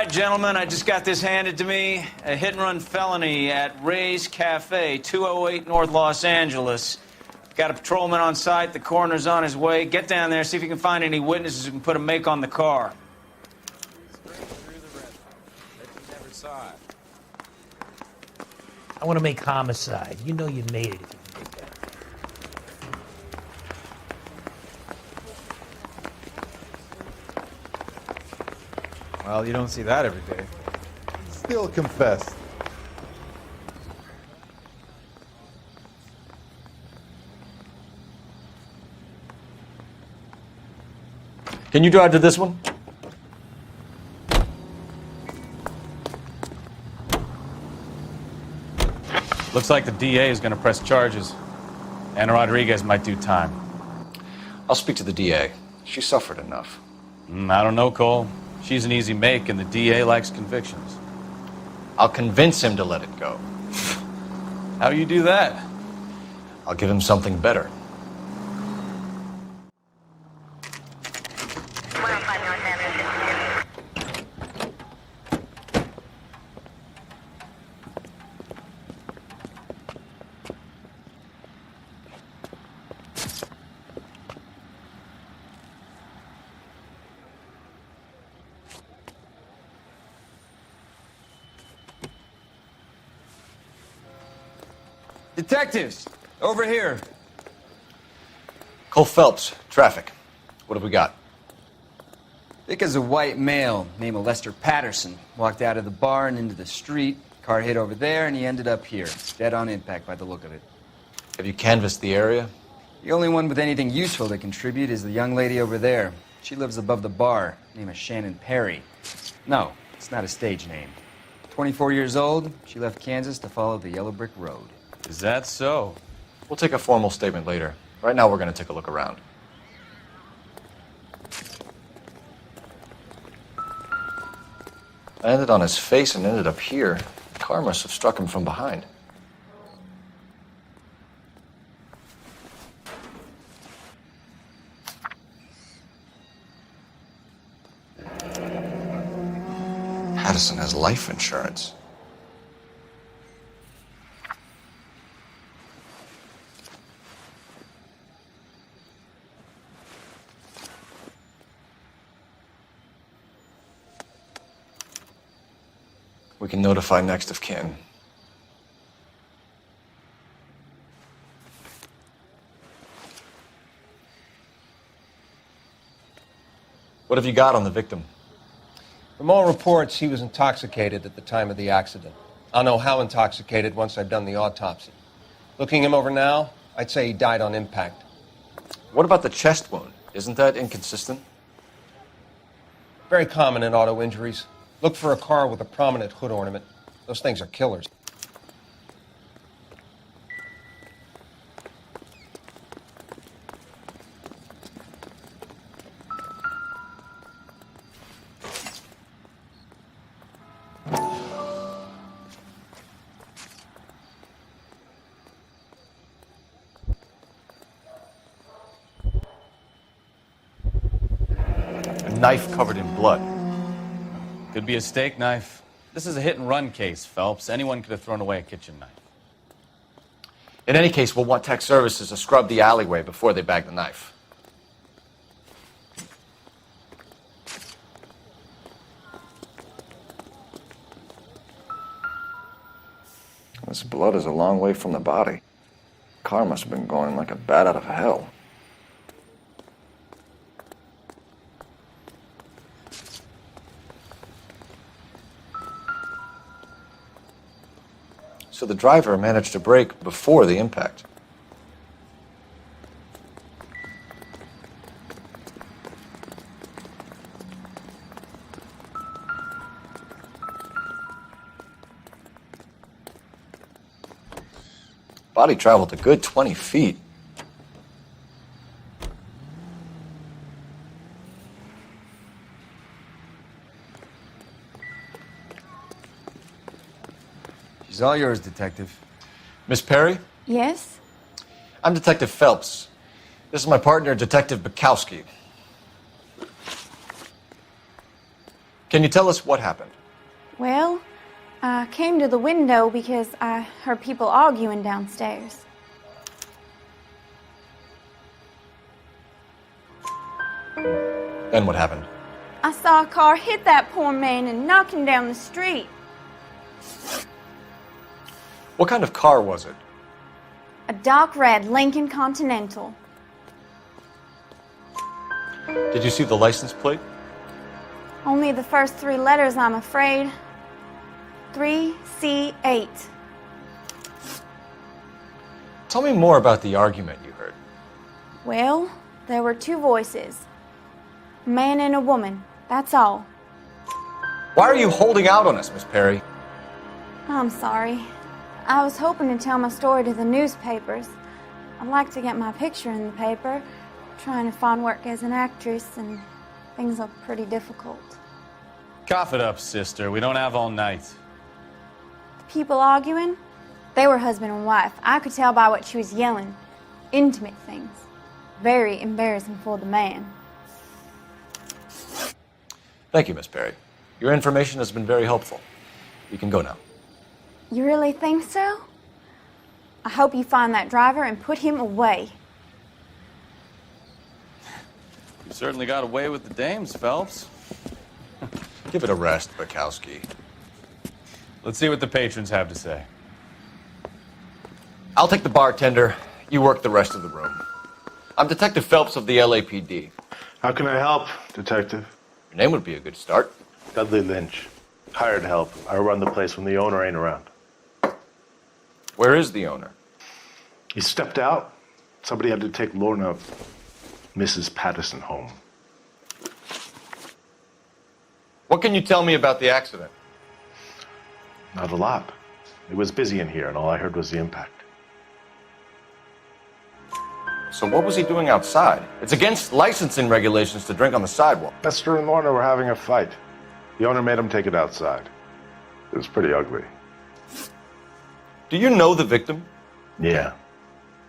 right, gentlemen, I just got this handed to me. A hit-and-run felony at Ray's Cafe, 208 North Los Angeles. Got a patrolman on site. The coroner's on his way. Get down there, see if you can find any witnesses who can put a make on the car. I want to make homicide. You know you made it if you can make that. Well, you don't see that every day. Still confessed. Can you drive to this one? Looks like the DA is going to press charges. Anna Rodriguez might do time. I'll speak to the DA. She suffered enough. I don't know, Cole. She's an easy make, and the DA likes convictions. I'll convince him to let it go. How do you do that? I'll give him something better. Detectives, over here. Cole Phelps, traffic. What have we got? Dick is a white male named Lester Patterson. Walked out of the bar and into the street. Car hit over there, and he ended up here. Dead on impact by the look of it. Have you canvassed the area? The only one with anything useful to contribute is the young lady over there. She lives above the bar. Name is Shannon Perry. No, it's not a stage name. 24 years old, she left Kansas to follow the Yellow Brick Road. Is that so? We'll take a formal statement later. Right now, we're going to take a look around. Landed on his face and ended up here. The car must have struck him from behind. Patterson has life insurance. We can notify next of kin. What have you got on the victim? From all reports, he was intoxicated at the time of the accident. I'll know how intoxicated once I've done the autopsy. Looking him over now, I'd say he died on impact. What about the chest wound? Isn't that inconsistent? Very common in auto injuries. Look for a car with a prominent hood ornament. Those things are killers. A knife covered in blood. Could be a steak knife. This is a hit-and-run case, Phelps. Anyone could have thrown away a kitchen knife. In any case, we'll want tech services to scrub the alleyway before they bag the knife. This blood is a long way from the body. Car must have been going like a bat out of hell. So the driver managed to brake before the impact. Body traveled a good 20 feet. She's all yours, Detective. Miss Perry? Yes? I'm Detective Phelps. This is my partner, Detective Bukowski. Can you tell us what happened? Well, I came to the window because I heard people arguing downstairs. Then what happened? I saw a car hit that poor man and knock him down the street. What kind of car was it? A dark red Lincoln Continental. Did you see the license plate? Only the first 3 letters, I'm afraid. 3C8. Tell me more about the argument you heard. Well, there were 2 voices. A man and a woman, that's all. Why are you holding out on us, Miss Perry? I'm sorry. I was hoping to tell my story to the newspapers. I'd like to get my picture in the paper. Trying to find work as an actress, and things are pretty difficult. Cough it up, sister. We don't have all night. The people arguing, they were husband and wife. I could tell by what she was yelling. Intimate things. Very embarrassing for the man. Thank you, Miss Perry. Your information has been very helpful. You can go now. You really think so? I hope you find that driver and put him away. You certainly got away with the dames, Phelps. Give it a rest, Bukowski. Let's see what the patrons have to say. I'll take the bartender. You work the rest of the room. I'm Detective Phelps of the LAPD. How can I help, Detective? Your name would be a good start. Dudley Lynch. Hired help. I run the place when the owner ain't around. Where is the owner? He stepped out. Somebody had to take Lorna, Mrs. Patterson, home. What can you tell me about the accident? Not a lot. It was busy in here, and all I heard was the impact. So what was he doing outside? It's against licensing regulations to drink on the sidewalk. Lester and Lorna were having a fight. The owner made him take it outside. It was pretty ugly. Do you know the victim? Yeah.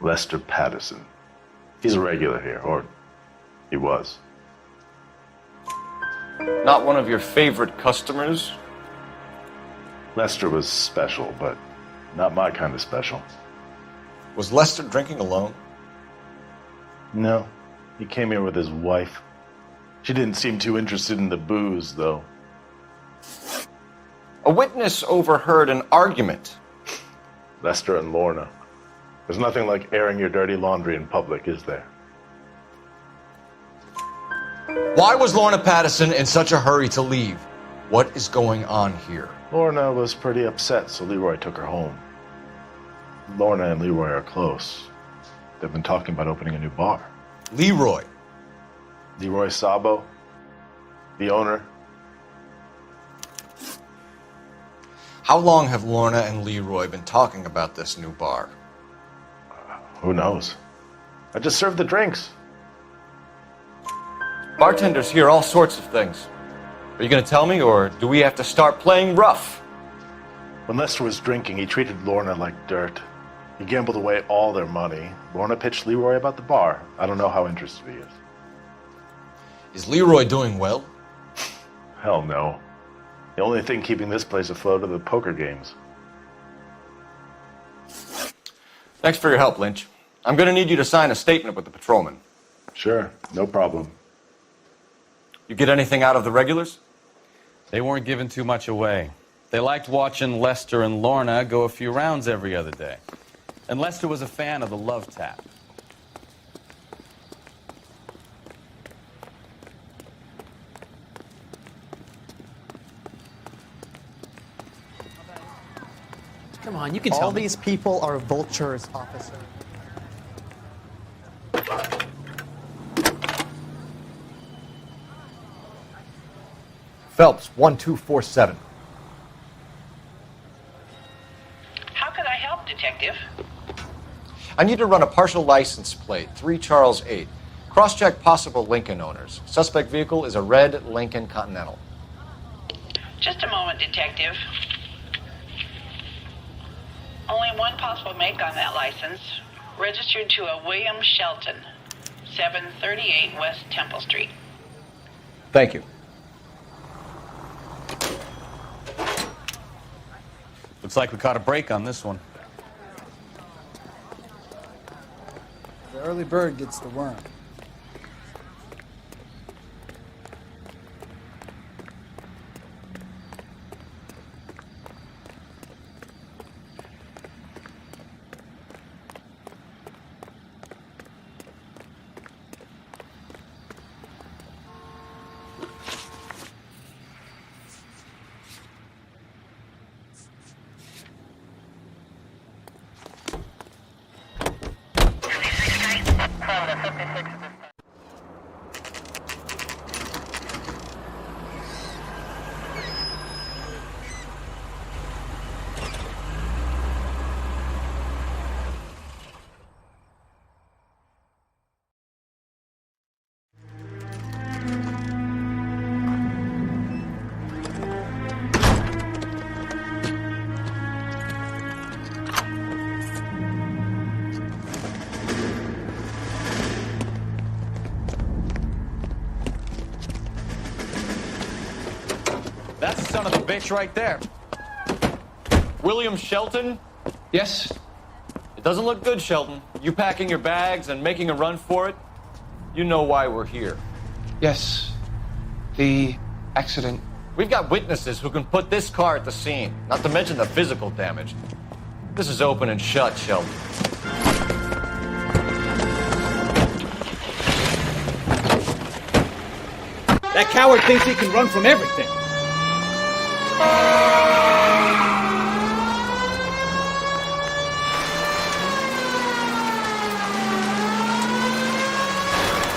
Lester Patterson. He's a regular here, or he was. Not one of your favorite customers? Lester was special, but not my kind of special. Was Lester drinking alone? No. He came here with his wife. She didn't seem too interested in the booze, though. A witness overheard an argument. Lester and Lorna. There's nothing like airing your dirty laundry in public, is there? Why was Lorna Patterson in such a hurry to leave? What is going on here? Lorna was pretty upset, so Leroy took her home. Lorna and Leroy are close. They've been talking about opening a new bar. Leroy. Leroy Sabo, the owner. How long have Lorna and Leroy been talking about this new bar? Who knows? I just served the drinks. Bartenders hear all sorts of things. Are you going to tell me, or do we have to start playing rough? When Lester was drinking, he treated Lorna like dirt. He gambled away all their money. Lorna pitched Leroy about the bar. I don't know how interested he is. Is Leroy doing well? Hell no. The only thing keeping this place afloat are the poker games. Thanks for your help, Lynch. I'm going to need you to sign a statement with the patrolman. Sure, no problem. You get anything out of the regulars? They weren't giving too much away. They liked watching Lester and Lorna go a few rounds every other day. And Lester was a fan of the love tap. Come on, you can tell All me. these people are vultures, officer. Phelps, 1247. How can I help, Detective? I need to run a partial license plate, 3 Charles 8. Cross-check possible Lincoln owners. Suspect vehicle is a red Lincoln Continental. Just a moment, Detective. Only one possible make on that license. Registered to a William Shelton, 738 West Temple Street. Thank you. Looks like we caught a break on this one. The early bird gets the worm. That's the son of a bitch right there. William Shelton? Yes? It doesn't look good, Shelton. You packing your bags and making a run for it? You know why we're here. Yes. The accident. We've got witnesses who can put this car at the scene, not to mention the physical damage. This is open and shut, Shelton. That coward thinks he can run from everything.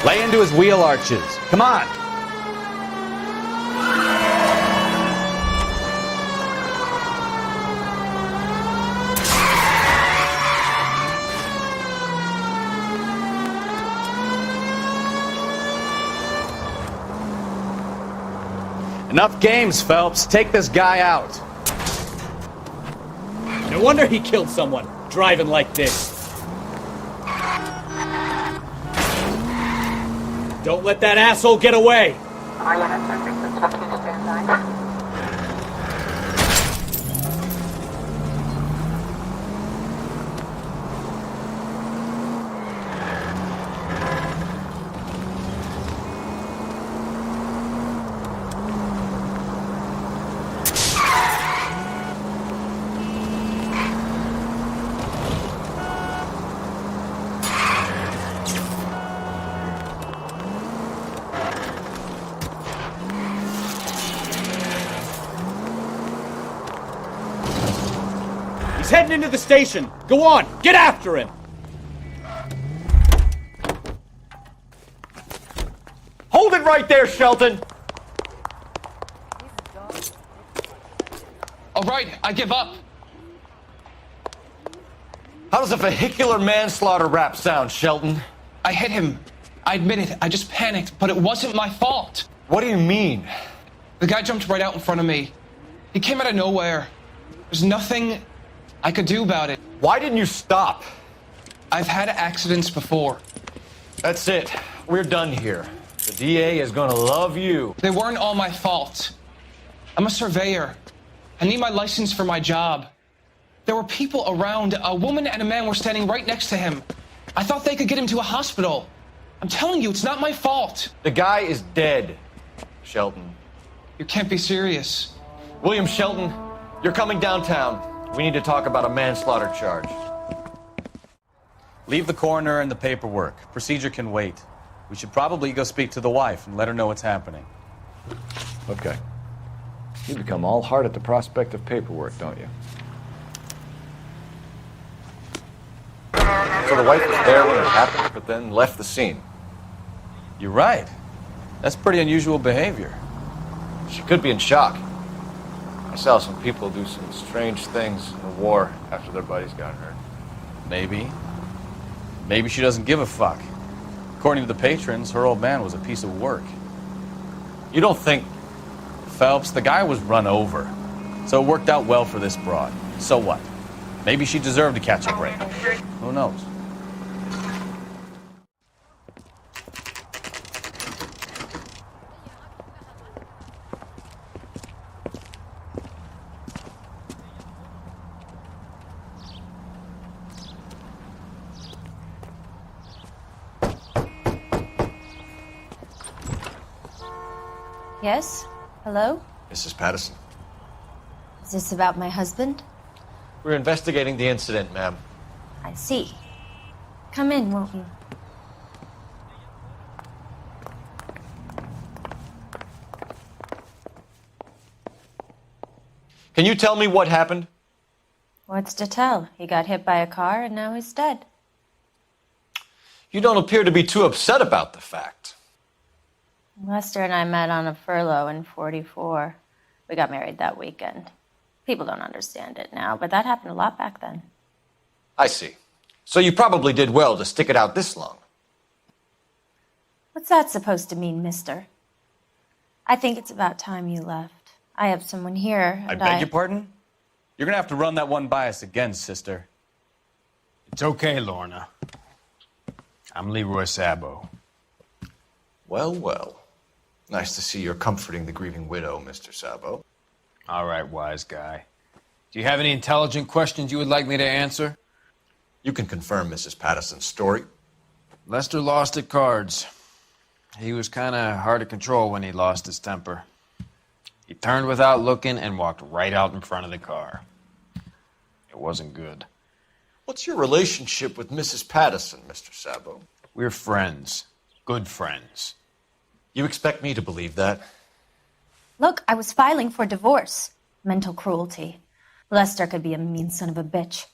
Lay into his wheel arches. Come on. Enough games, Phelps. Take this guy out. No wonder he killed someone, driving like this. Don't let that asshole get away. He's heading into the station. Go on, get after him. Hold it right there, Shelton! All right, I give up. How does a vehicular manslaughter rap sound, Shelton? I hit him. I admit it. I just panicked, but it wasn't my fault. What do you mean? The guy jumped right out in front of me. He came out of nowhere. There's nothing I could do about it. Why didn't you stop? I've had accidents before. That's it. We're done here. The DA is gonna love you. They weren't all my fault. I'm a surveyor. I need my license for my job. There were people around. A woman and a man were standing right next to him. I thought they could get him to a hospital. I'm telling you, it's not my fault. The guy is dead, Shelton. You can't be serious. William Shelton, you're coming downtown. We need to talk about a manslaughter charge. Leave the coroner and the paperwork. Procedure can wait. We should probably go speak to the wife and let her know what's happening. Okay. You become all heart at the prospect of paperwork, don't you? So the wife was there when it happened, but then left the scene. You're right. That's pretty unusual behavior. She could be in shock. I saw some people do some strange things in the war after their buddies got hurt. Maybe. Maybe she doesn't give a fuck. According to the patrons, her old man was a piece of work. You don't think... Phelps, the guy was run over. So it worked out well for this broad. So what? Maybe she deserved to catch a break. Who knows? Yes? Hello? Mrs. Patterson. Is this about my husband? We're investigating the incident, ma'am. I see. Come in, won't you? Can you tell me what happened? What's to tell? He got hit by a car and now he's dead. You don't appear to be too upset about the fact. Lester and I met on a furlough in '44. We got married that weekend. People don't understand it now, but that happened a lot back then. I see. So you probably did well to stick it out this long. What's that supposed to mean, mister? I think it's about time you left. I have someone here, I and beg your pardon? You're gonna have to run that one by us again, sister. It's okay, Lorna. I'm Leroy Sabo. Well, well. Nice to see you're comforting the grieving widow, Mr. Sabo. All right, wise guy. Do you have any intelligent questions you would like me to answer? You can confirm Mrs. Patterson's story. Lester lost at cards. He was kind of hard to control when he lost his temper. He turned without looking and walked right out in front of the car. It wasn't good. What's your relationship with Mrs. Patterson, Mr. Sabo? We're friends. Good friends. You expect me to believe that? Look, I was filing for divorce. Mental cruelty. Lester could be a mean son of a bitch.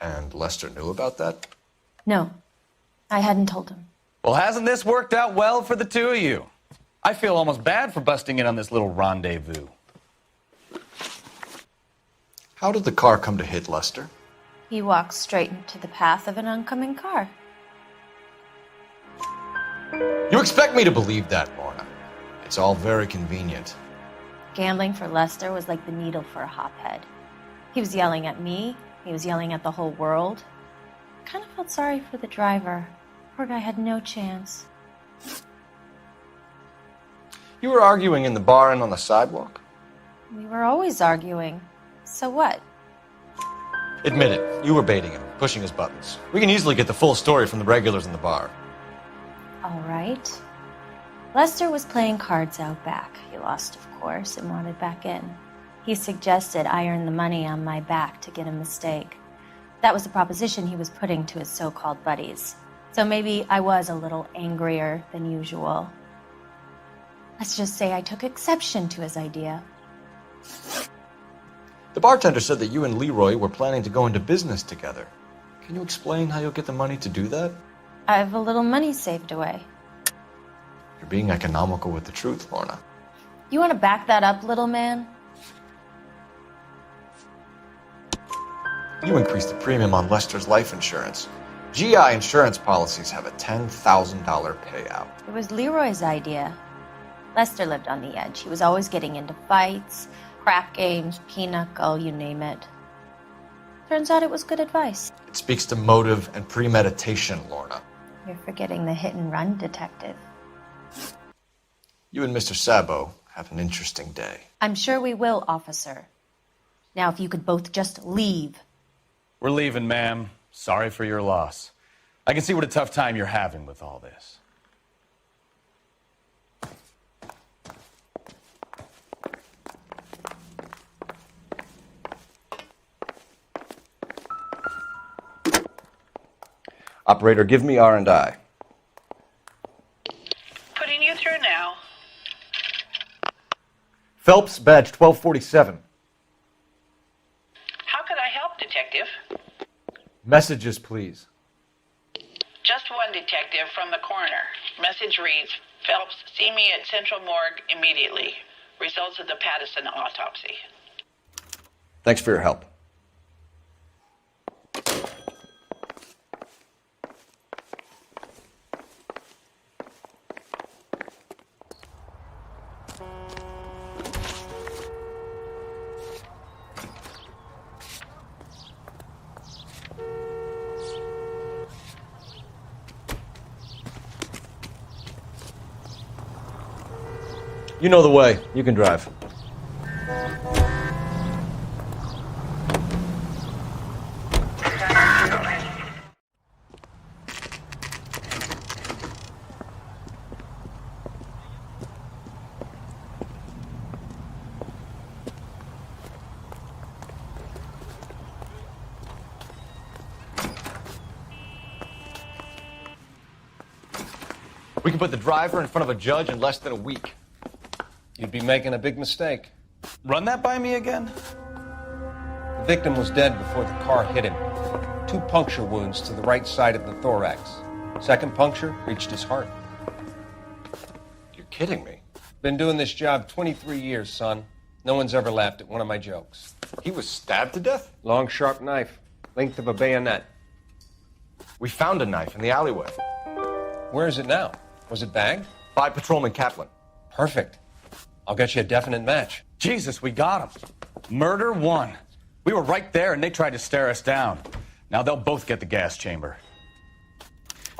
And Lester knew about that? No, I hadn't told him. Well, hasn't this worked out well for the two of you? I feel almost bad for busting in on this little rendezvous. How did the car come to hit Lester? He walked straight into the path of an oncoming car. You expect me to believe that, Lorna? It's all very convenient. Gambling for Lester was like the needle for a hophead. He was yelling at me. He was yelling at the whole world. I kind of felt sorry for the driver. Poor guy had no chance. You were arguing in the bar and on the sidewalk? We were always arguing. So what? Admit it, you were baiting him, pushing his buttons. We can easily get the full story from the regulars in the bar. All right. Lester was playing cards out back. He lost, of course, and wanted back in. He suggested I earn the money on my back to get a mistake. That was the proposition he was putting to his so-called buddies. So maybe I was a little angrier than usual. Let's just say I took exception to his idea. The bartender said that you and Leroy were planning to go into business together. Can you explain how you'll get the money to do that? I have a little money saved away. You're being economical with the truth, Lorna. You want to back that up, little man? You increased the premium on Lester's life insurance. GI insurance policies have a $10,000 payout. It was Leroy's idea. Lester lived on the edge. He was always getting into fights, crap games, pinochle, you name it. Turns out it was good advice. It speaks to motive and premeditation, Lorna. You're forgetting the hit-and-run detective. You and Mr. Sabo have an interesting day. I'm sure we will, officer. Now, if you could both just leave. We're leaving, ma'am. Sorry for your loss. I can see what a tough time you're having with all this. Operator, give me R&I. Putting you through now. Phelps, badge 1247. How could I help, Detective? Messages, please. Just one detective from the coroner. Message reads, Phelps, see me at Central Morgue immediately. Results of the Patterson autopsy. Thanks for your help. You know the way. You can drive. We can put the driver in front of a judge in less than a week. You'd be making a big mistake. Run that by me again? The victim was dead before the car hit him. 2 puncture wounds to the right side of the thorax. Second puncture reached his heart. You're kidding me. Been doing this job 23 years, son. No one's ever laughed at one of my jokes. He was stabbed to death? Long, sharp knife. Length of a bayonet. We found a knife in the alleyway. Where is it now? Was it bagged? By Patrolman Kaplan. Perfect. I'll get you a definite match. Jesus, we got him. Murder 1. We were right there and they tried to stare us down. Now they'll both get the gas chamber.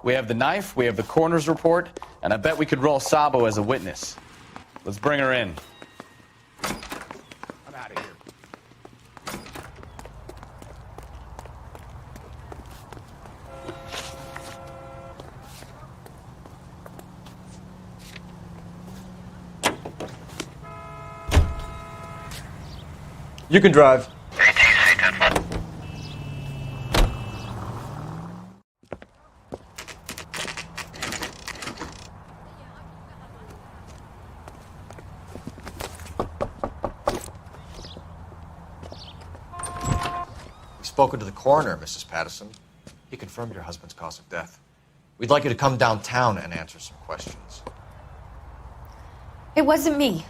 We have the knife, we have the coroner's report, and I bet we could roll Sabo as a witness. Let's bring her in. I'm out of here. You can drive. Spoken to the coroner, Mrs. Patterson. He confirmed your husband's cause of death. We'd like you to come downtown and answer some questions. It wasn't me.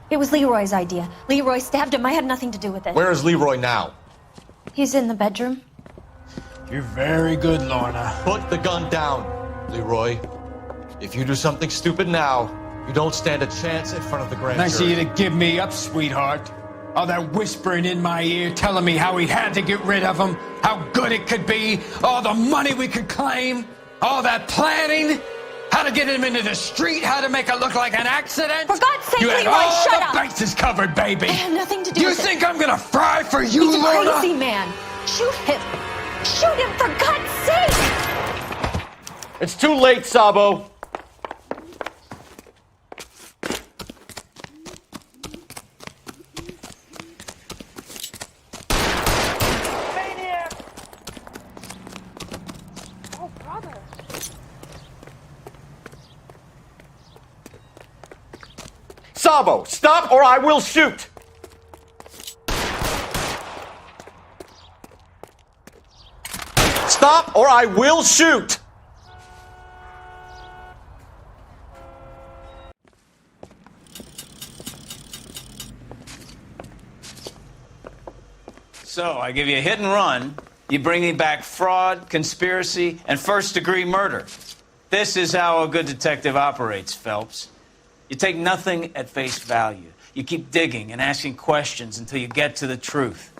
It was Leroy's idea. Leroy stabbed him. I had nothing to do with it. Where is Leroy now? He's in the bedroom. You're very good, Lorna. Put the gun down, Leroy. If you do something stupid now, you don't stand a chance in front of the grand Nice of jury. you to give me up, sweetheart. All that whispering in my ear telling me how we had to get rid of him, how good it could be, all the money we could claim, all that planning, how to get him into the street, how to make it look like an accident. For God's sake, you had Leroy, all shut the up. bases covered, baby. I had nothing to do You with it. think I'm gonna fry for you, He's a Lorna? crazy man. Shoot him. Shoot him, for God's sake. It's too late, Sabo. Sabo, stop or I will shoot! Stop or I will shoot! So, I give you a hit and run. You bring me back fraud, conspiracy, and first-degree murder. This is how a good detective operates, Phelps. You take nothing at face value. You keep digging and asking questions until you get to the truth.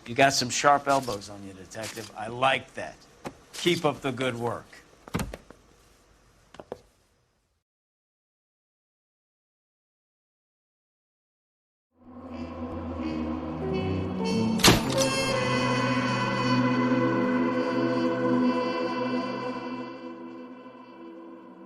You got some sharp elbows on you, detective. I like that. Keep up the good work.